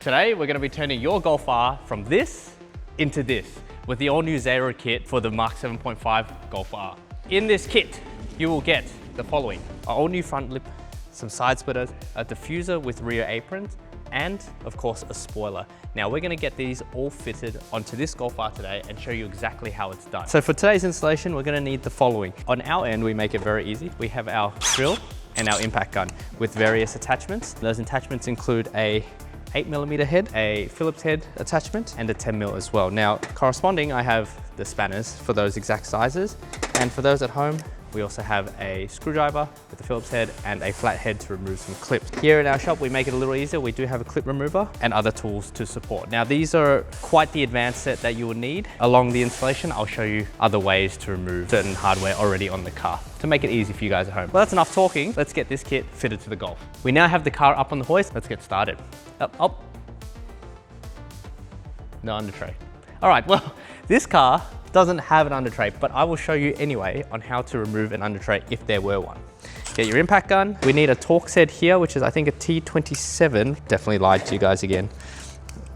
Today, we're going to be turning your Golf R from this into this with the all-new Zaero kit for the MK7.5 Golf R. In this kit, you will get the following: an all-new front lip, some side splitters, a diffuser with rear aprons, and of course a spoiler. Now we're going to get these all fitted onto this Golf R today and show you exactly how it's done. So for today's installation, we're going to need the following. On our end, we make it very easy. We have our drill and our impact gun with various attachments. Those attachments include a 8mm head, a Phillips head attachment, and a 10mm as well. Now, corresponding, I have the spanners for those exact sizes. And for those at home, we also have a screwdriver with a Phillips head and a flat head to remove some clips. Here in our shop, we make it a little easier. We do have a clip remover and other tools to support. Now, these are quite the advanced set that you will need. Along the installation, I'll show you other ways to remove certain hardware already on the car to make it easy for you guys at home. Well, that's enough talking. Let's get this kit fitted to the Golf. We now have the car up on the hoist. Let's get started. Up. No under tray. All right, well, this car doesn't have an under tray, but I will show you anyway on how to remove an under tray if there were one. Get your impact gun. We need a Torx head here, which is I think a T27. Definitely lied to you guys again.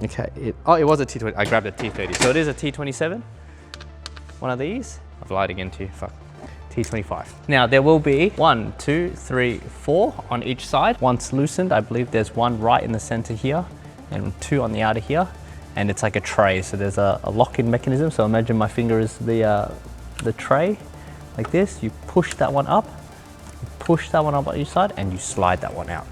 Okay, it was a T20, I grabbed a T30. So it is a T27, one of these. I've lied again to you, fuck. T25. Now there will be 1, 2, 3, 4 on each side. Once loosened, I believe there's one right in the center here and 2 on the outer here. And it's like a tray, so there's a lock-in mechanism. So imagine my finger is the tray, like this. You push that one up, you push that one up on each side, and you slide that one out.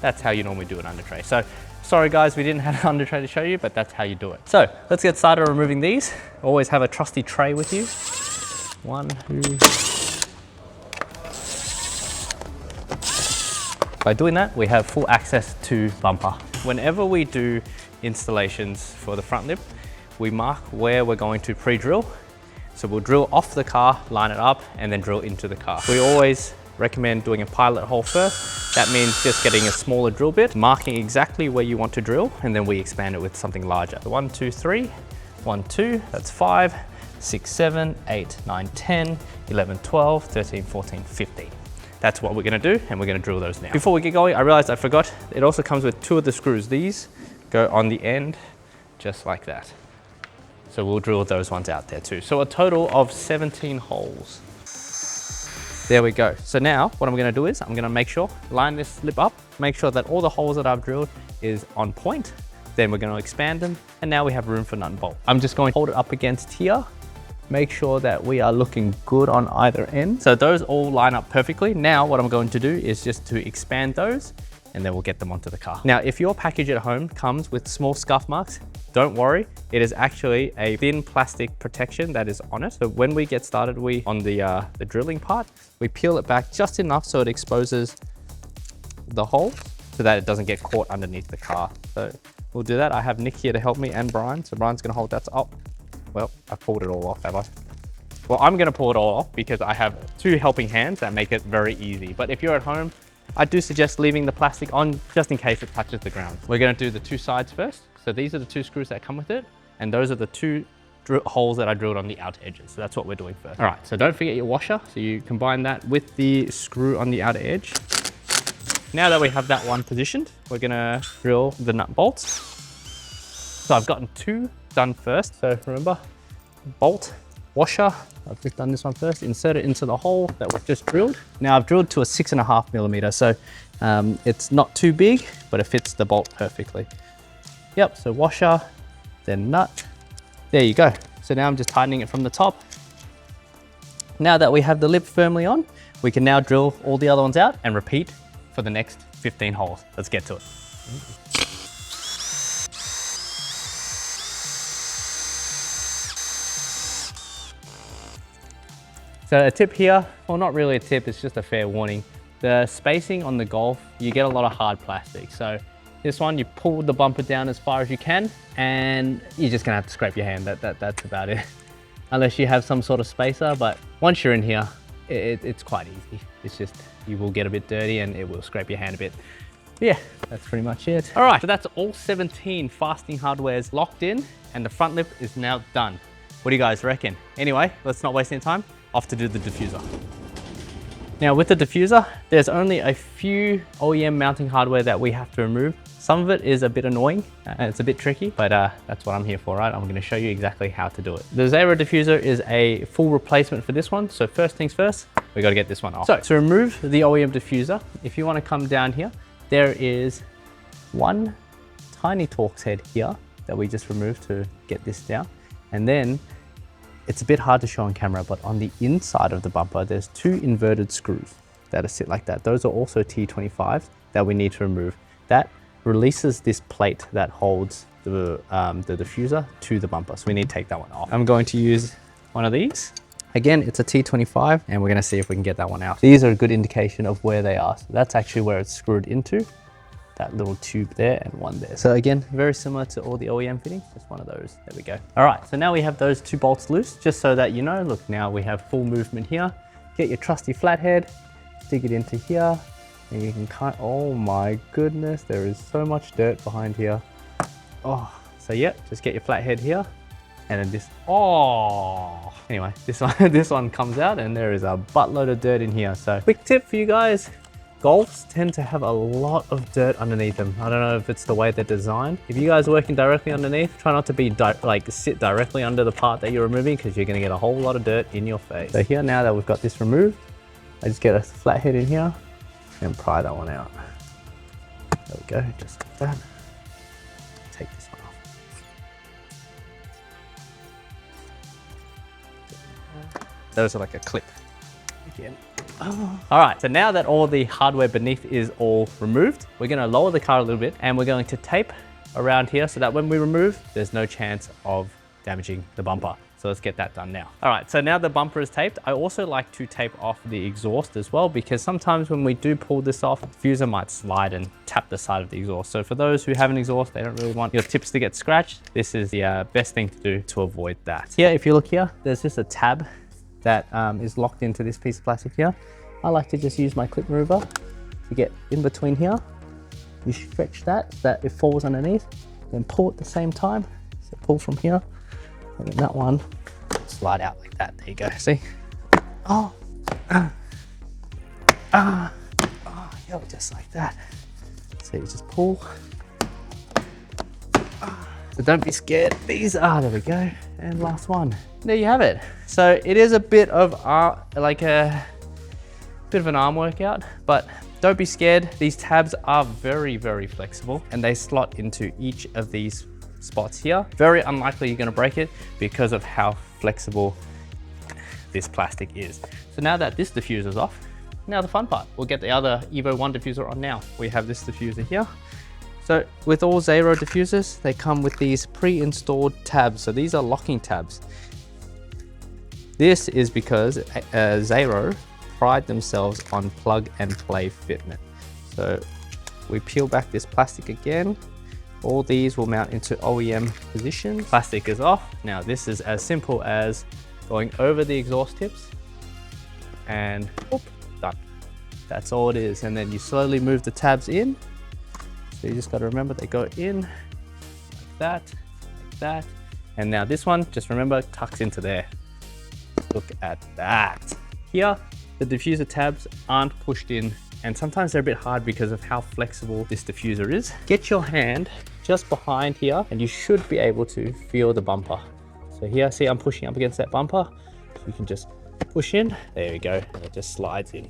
That's how you normally do an under tray. So sorry guys, we didn't have an under tray to show you, but that's how you do it. So let's get started on removing these. Always have a trusty tray with you. 1, 2. By doing that, we have full access to bumper. Whenever we do installations for the front lip, we mark where we're going to pre-drill. So we'll drill off the car, line it up, and then drill into the car. We always recommend doing a pilot hole first. That means just getting a smaller drill bit, marking exactly where you want to drill, and then we expand it with something larger. 1, 2, 3, 1, 2, that's 5, 6, 7, 8, 9, 10, 11, 12, 13, 14, 15. That's what we're gonna do, and we're gonna drill those now. Before we get going, I realized I forgot, it also comes with 2 of the screws. These go on the end, just like that. So we'll drill those ones out there too. So a total of 17 holes. There we go. So now what I'm gonna do is I'm gonna make sure, line this lip up, make sure that all the holes that I've drilled is on point. Then we're gonna expand them, and now we have room for nut and bolt. I'm just going to hold it up against here. Make sure that we are looking good on either end. So those all line up perfectly. Now what I'm going to do is just to expand those, and then we'll get them onto the car. Now, if your package at home comes with small scuff marks, don't worry. It is actually a thin plastic protection that is on it. So when we get started, on the drilling part, we peel it back just enough so it exposes the hole so that it doesn't get caught underneath the car. So we'll do that. I have Nick here to help me and Brian. So Brian's gonna hold that up. Well, I pulled it all off, have I? Well, I'm gonna pull it all off because I have 2 helping hands that make it very easy. But if you're at home, I do suggest leaving the plastic on just in case it touches the ground. We're gonna do the 2 sides first. So these are the 2 screws that come with it. And those are the 2 holes that I drilled on the outer edges. So that's what we're doing first. All right, so don't forget your washer. So you combine that with the screw on the outer edge. Now that we have that one positioned, we're gonna drill the nut bolts. So I've gotten 2 done first. So remember, bolt, washer. I've just done this one first. Insert it into the hole that we've just drilled. Now I've drilled to a 6.5mm, so it's not too big, but it fits the bolt perfectly. Yep, so washer, then nut. There you go. So now I'm just tightening it from the top. Now that we have the lip firmly on, we can now drill all the other ones out and repeat for the next 15 holes. Let's get to it. So a tip here, well, not really a tip, it's just a fair warning. The spacing on the Golf, you get a lot of hard plastic. So this one, you pull the bumper down as far as you can, and you're just gonna have to scrape your hand. That's about it. Unless you have some sort of spacer, but once you're in here, it's quite easy. It's just, you will get a bit dirty and it will scrape your hand a bit. Yeah, that's pretty much it. All right, so that's all 17 fastening hardwares locked in, and the front lip is now done. What do you guys reckon? Anyway, let's not waste any time. Off to do the diffuser. Now with the diffuser, there's only a few OEM mounting hardware that we have to remove. Some of it is a bit annoying and it's a bit tricky, but that's what I'm here for, right? I'm gonna show you exactly how to do it. The Zaero diffuser is a full replacement for this one. So first things first, we gotta get this one off. So to remove the OEM diffuser, if you wanna come down here, there is one tiny Torx head here that we just removed to get this down. And then it's a bit hard to show on camera, but on the inside of the bumper, there's two inverted screws that sit like that. Those are also T25s that we need to remove. That releases this plate that holds the diffuser to the bumper. So we need to take that one off. I'm going to use one of these. Again, it's a T25 and we're gonna see if we can get that one out. These are a good indication of where they are. So that's actually where it's screwed into. That little tube there and one there. So again, very similar to all the OEM fittings, just one of those. There we go. All right, so now we have those two bolts loose, just so that you know, look, now we have full movement here. Get your trusty flathead, stick it into here, and you can cut. Oh my goodness, there is so much dirt behind here. Oh, so yeah, just get your flathead here, and then this, oh. Anyway, this one comes out and there is a buttload of dirt in here. So quick tip for you guys, Golfs tend to have a lot of dirt underneath them. I don't know if it's the way they're designed. If you guys are working directly underneath, try not to be sit directly under the part that you're removing, because you're gonna get a whole lot of dirt in your face. So here, now that we've got this removed, I just get a flathead in here and pry that one out. There we go, just like that. Take this one off. Those are like a clip again. Oh. All right, so now that all the hardware beneath is all removed, we're gonna lower the car a little bit and we're going to tape around here so that when we remove, there's no chance of damaging the bumper. So let's get that done now. All right, so now the bumper is taped, I also like to tape off the exhaust as well, because sometimes when we do pull this off, the diffuser might slide and tap the side of the exhaust. So for those who have an exhaust, they don't really want your tips to get scratched, this is the best thing to do to avoid that. Here, if you look here, there's just a tab that is locked into this piece of plastic here. I like to just use my clip remover to get in between here. You stretch that so that it falls underneath, then pull at the same time. So pull from here, and then that one slide out like that. There you go, see? Oh, yeah, just like that. So you just pull. So don't be scared. These are, there we go. And last one. There you have it. So it is a bit of an arm workout, but don't be scared. These tabs are very, very flexible and they slot into each of these spots here. Very unlikely you're gonna break it because of how flexible this plastic is. So now that this diffuser is off, now the fun part. We'll get the other EVO-1 diffuser on now. We have this diffuser here. So with all Zaero diffusers, they come with these pre-installed tabs. So these are locking tabs. This is because Zaero pride themselves on plug and play fitment. So we peel back this plastic again. All these will mount into OEM positions. Plastic is off. Now this is as simple as going over the exhaust tips and whoop, done. That's all it is. And then you slowly move the tabs in. So you just got to remember they go in like that, like that. And now this one, just remember, tucks into there. Look at that. Here, the diffuser tabs aren't pushed in, and sometimes they're a bit hard because of how flexible this diffuser is. Get your hand just behind here and you should be able to feel the bumper. So here, see I'm pushing up against that bumper. So you can just push in, there we go, and it just slides in.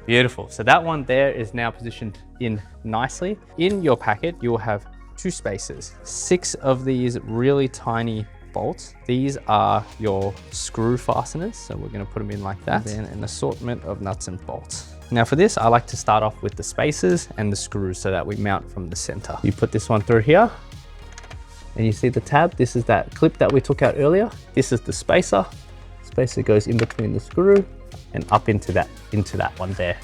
Beautiful, so that one there is now positioned in nicely. In your packet, you'll have 2 spacers, 6 of these really tiny bolts. These are your screw fasteners, so we're gonna put them in like that. And then an assortment of nuts and bolts. Now for this, I like to start off with the spacers and the screws so that we mount from the center. You put this one through here, and you see the tab, this is that clip that we took out earlier. This is the spacer. Spacer goes in between the screw and up into that one there.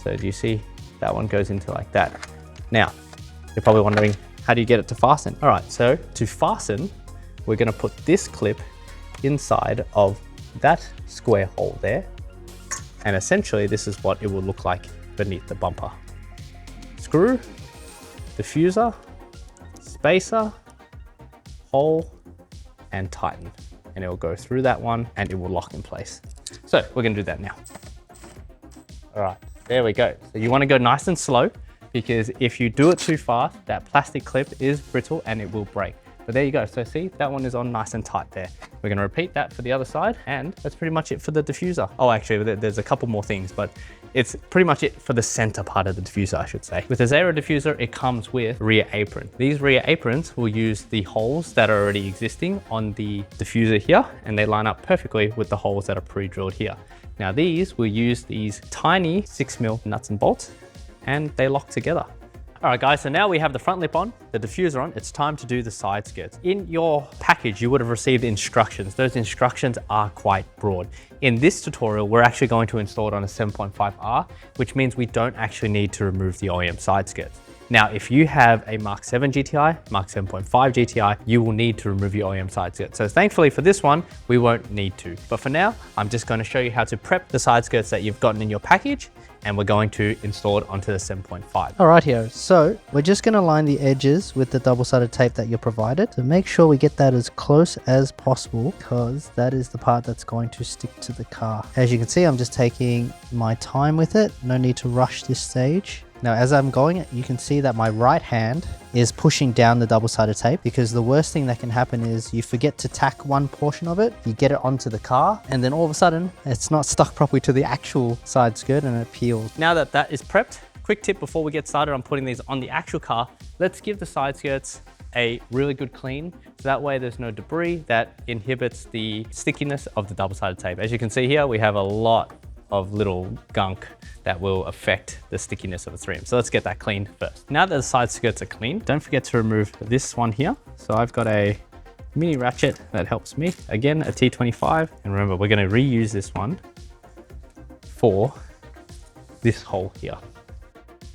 So do you see that one goes into like that? Now, you're probably wondering, how do you get it to fasten? All right, so to fasten, we're gonna put this clip inside of that square hole there. And essentially this is what it will look like beneath the bumper. Screw, diffuser, spacer, hole, and tighten. And it will go through that one and it will lock in place. So we're gonna do that now. All right, there we go. So you want to go nice and slow, because if you do it too fast, that plastic clip is brittle and it will break. But there you go. So see, that one is on nice and tight there. We're going to repeat that for the other side, and that's pretty much it for the diffuser. Oh, actually, there's a couple more things, but it's pretty much it for the center part of the diffuser, I should say. With the Zaero diffuser, it comes with rear apron. These rear aprons will use the holes that are already existing on the diffuser here, and they line up perfectly with the holes that are pre-drilled here. Now these will use these tiny 6mm nuts and bolts, and they lock together. All right guys, so now we have the front lip on, the diffuser on, it's time to do the side skirts. In your package, you would have received instructions. Those instructions are quite broad. In this tutorial, we're actually going to install it on a 7.5 R, which means we don't actually need to remove the OEM side skirts. Now, if you have a Mark 7 GTI, Mark 7.5 GTI, you will need to remove your OEM side skirts. So thankfully for this one, we won't need to. But for now, I'm just going to show you how to prep the side skirts that you've gotten in your package, and we're going to install it onto the 7.5. All right, here. So we're just going to line the edges with the double-sided tape that you're provided. So make sure we get that as close as possible, because that is the part that's going to stick to the car. As you can see, I'm just taking my time with it. No need to rush this stage. Now, as I'm going, you can see that my right hand is pushing down the double-sided tape, because the worst thing that can happen is you forget to tack one portion of it, you get it onto the car, and then all of a sudden it's not stuck properly to the actual side skirt and it peels. Now that that is prepped, quick tip before we get started on putting these on the actual car, let's give the side skirts a really good clean, so that way there's no debris that inhibits the stickiness of the double-sided tape. As you can see here, we have a lot of little gunk that will affect the stickiness of the 3M. So let's get that cleaned first. Now that the side skirts are clean, don't forget to remove this one here. So I've got a mini ratchet that helps me. Again, a T25. And remember, we're gonna reuse this one for this hole here.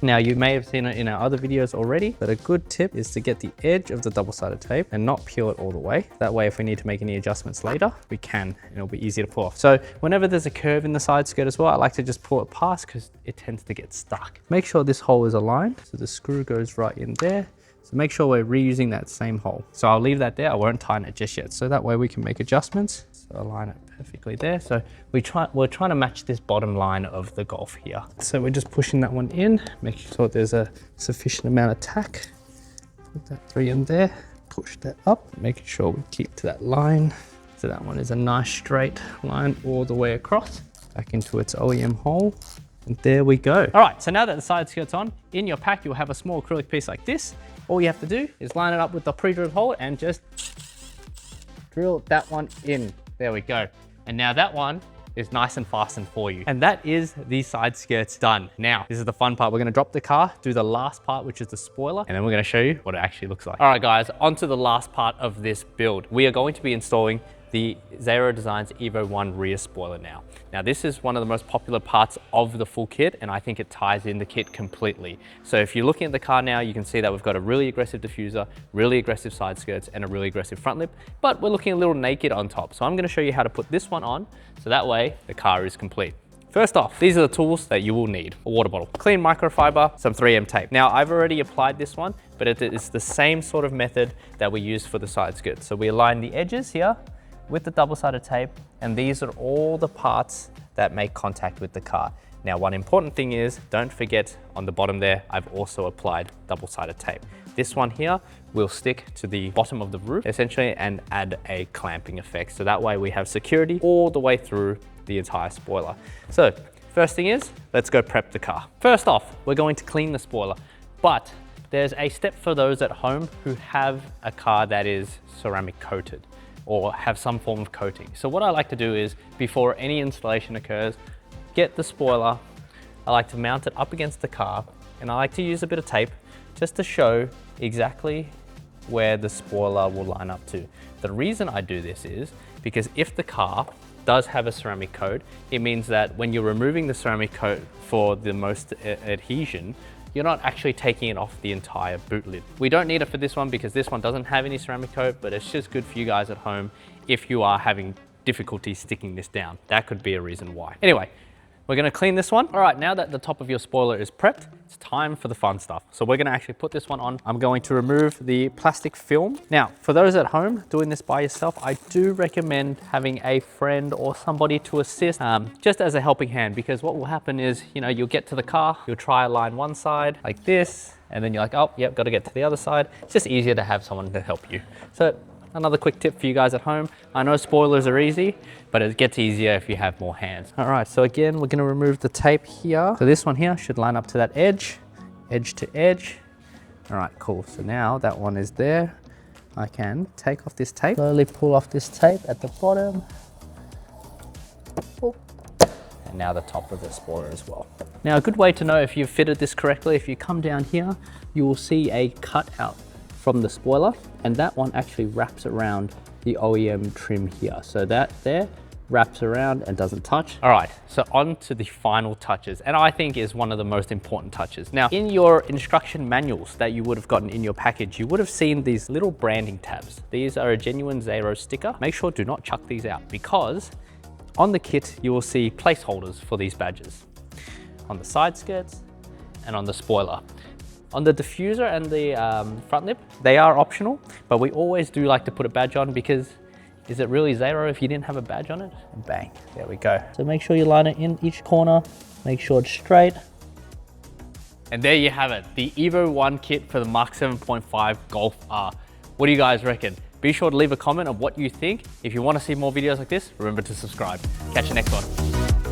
Now, you may have seen it in our other videos already, but a good tip is to get the edge of the double-sided tape and not peel it all the way. That way, if we need to make any adjustments later, we can, and it'll be easy to pull off. So whenever there's a curve in the side skirt as well, I like to just pull it past because it tends to get stuck. Make sure this hole is aligned, so the screw goes right in there. So make sure we're reusing that same hole. So I'll leave that there, I won't tighten it just yet. So that way we can make adjustments. So align it perfectly there. So we're trying to match this bottom line of the Golf here. So we're just pushing that one in, making sure there's a sufficient amount of tack. Put that 3 in there, push that up, making sure we keep to that line. So that one is a nice straight line all the way across, back into its OEM hole. And there we go. All right, so now that the side skirt's on, in your pack, you'll have a small acrylic piece like this. All you have to do is line it up with the pre-drilled hole and just drill that one in. There we go. And now that one is nice and fastened for you. And that is the side skirts done. Now, this is the fun part. We're gonna drop the car, do the last part, which is the spoiler, and then we're gonna show you what it actually looks like. All right, guys, on to the last part of this build. We are going to be installing the Zaero Designs EVO-1 rear spoiler now. Now, this is one of the most popular parts of the full kit, and I think it ties in the kit completely. So if you're looking at the car now, you can see that we've got a really aggressive diffuser, really aggressive side skirts, and a really aggressive front lip, but we're looking a little naked on top. So I'm gonna show you how to put this one on, so that way the car is complete. First off, these are the tools that you will need. A water bottle, clean microfiber, some 3M tape. Now, I've already applied this one, but it's the same sort of method that we use for the side skirts. So we align the edges here with the double-sided tape, and these are all the parts that make contact with the car. Now, one important thing is, don't forget on the bottom there, I've also applied double-sided tape. This one here will stick to the bottom of the roof, essentially, and add a clamping effect. So that way we have security all the way through the entire spoiler. So, first thing is, let's go prep the car. First off, we're going to clean the spoiler, but there's a step for those at home who have a car that is ceramic coated, or have some form of coating. So what I like to do is, before any installation occurs, get the spoiler, I like to mount it up against the car, and I like to use a bit of tape just to show exactly where the spoiler will line up to. The reason I do this is because if the car does have a ceramic coat, it means that when you're removing the ceramic coat for the most adhesion, you're not actually taking it off the entire boot lid. We don't need it for this one because this one doesn't have any ceramic coat, but it's just good for you guys at home if you are having difficulty sticking this down. That could be a reason why. Anyway, We're gonna clean this one. All right, now that the top of your spoiler is prepped, it's time for the fun stuff. So we're gonna actually put this one on. I'm going to remove the plastic film. Now, for those at home doing this by yourself, I do recommend having a friend or somebody to assist, just as a helping hand, because what will happen is, you know, you'll get to the car, you'll try line one side like this, and then you're like, oh, yep, gotta get to the other side. It's just easier to have someone to help you. So another quick tip for you guys at home. I know spoilers are easy, but it gets easier if you have more hands. All right, so again, we're gonna remove the tape here. So this one here should line up to that edge to edge. All right, cool. So now that one is there. I can take off this tape, slowly pull off this tape at the bottom. And now the top of the spoiler as well. Now, a good way to know if you've fitted this correctly, if you come down here, you will see a cutout from the spoiler, and that one actually wraps around the OEM trim here. So that there wraps around and doesn't touch. All right, so on to the final touches, and I think is one of the most important touches. Now, in your instruction manuals that you would have gotten in your package, you would have seen these little branding tabs. These are a genuine Zaero sticker. Make sure do not chuck these out, because on the kit, you will see placeholders for these badges on the side skirts and on the spoiler. On the diffuser and the front lip, they are optional, but we always do like to put a badge on, because is it really Zaero if you didn't have a badge on it? And bang, there we go. So make sure you line it in each corner, make sure it's straight. And there you have it, the EVO-1 kit for the MK7.5 Golf R. What do you guys reckon? Be sure to leave a comment on what you think. If you want to see more videos like this, remember to subscribe. Catch you next one.